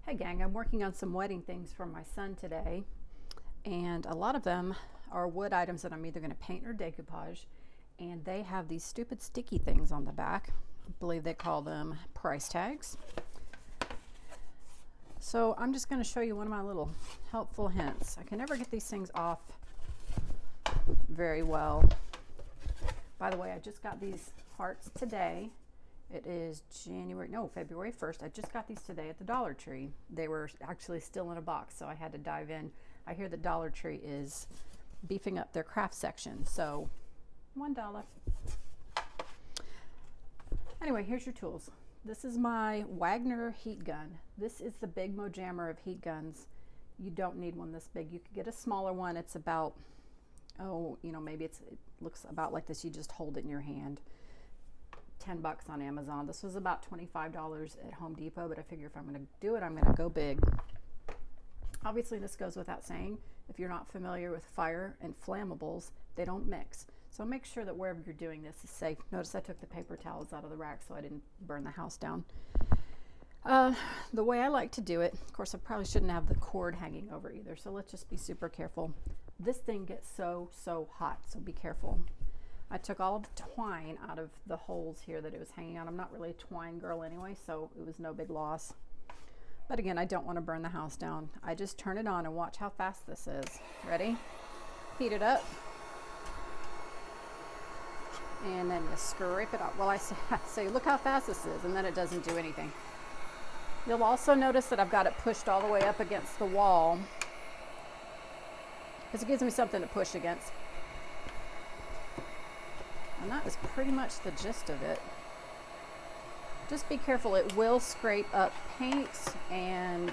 Hey gang, I'm working on some wedding things for my son today, and a lot of them are wood items that I'm either going to paint or decoupage, and they have these stupid sticky things on the back. I believe they call them price tags. So I'm just going to show you one of my little helpful hints. I can never get these things off very well. By the way, I just got these hearts today. It is February 1st. I just got these today at the Dollar Tree. They were actually still in a box, so I had to dive in. I hear the Dollar Tree is beefing up their craft section, so $1. Anyway, here's your tools. This is my Wagner heat gun. This is the Big Mojammer of heat guns. You don't need one this big. You could get a smaller one. It's about, maybe it looks about like this. You just hold it in your hand. $10 on Amazon. This was about $25 at Home Depot, but I figure if I'm going to do it, I'm going to go big. Obviously, this goes without saying. If you're not familiar with fire and flammables, they don't mix. So make sure that wherever you're doing this is safe. Notice I took the paper towels out of the rack so I didn't burn the house down. The way I like to do it, of course, I probably shouldn't have the cord hanging over either, so let's just be super careful. This thing gets so hot, so be careful. I took all of the twine out of the holes here that it was hanging on. I'm not really a twine girl anyway, so it was no big loss. But again, I don't want to burn the house down. I just turn it on and watch how fast this is. Ready? Heat it up. And then you scrape it up. Well, I say, look how fast this is, and then it doesn't do anything. You'll also notice that I've got it pushed all the way up against the wall, because it gives me something to push against. And that is pretty much the gist of it. Just be careful, it will scrape up paint and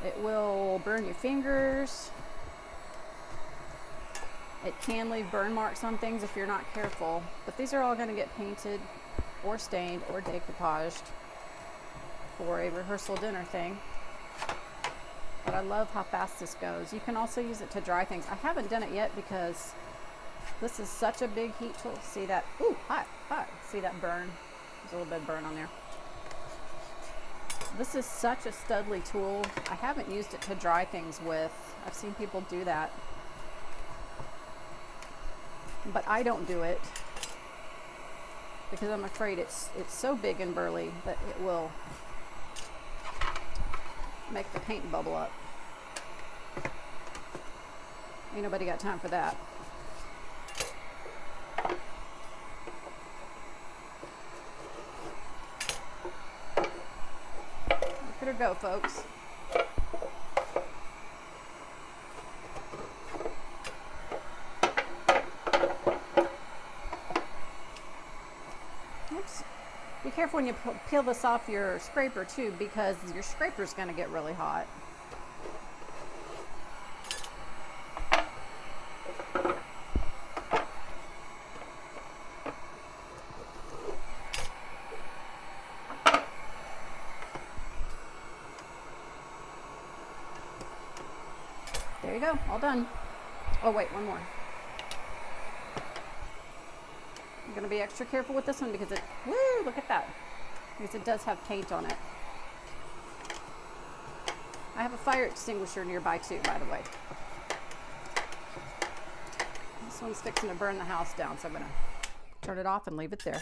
it will burn your fingers. It can leave burn marks on things if you're not careful, but these are all going to get painted or stained or decoupaged for a rehearsal dinner thing. But I love how fast this goes. You can also use it to dry things. I haven't done it yet because this is such a big heat tool. See that? Ooh, hot. See that burn? There's a little bit of burn on there. This is such a studly tool. I haven't used it to dry things with. I've seen people do that, but I don't do it because I'm afraid it's so big and burly that it will make the paint bubble up. Ain't nobody got time for that. Look at her go, folks. Oops. Be careful when you peel this off your scraper too, because your scraper is going to get really hot. There you go, all done. Oh wait, one more. I'm gonna be extra careful with this one because look at that. Because it does have paint on it. I have a fire extinguisher nearby too, by the way. This one's fixing to burn the house down, so I'm gonna turn it off and leave it there.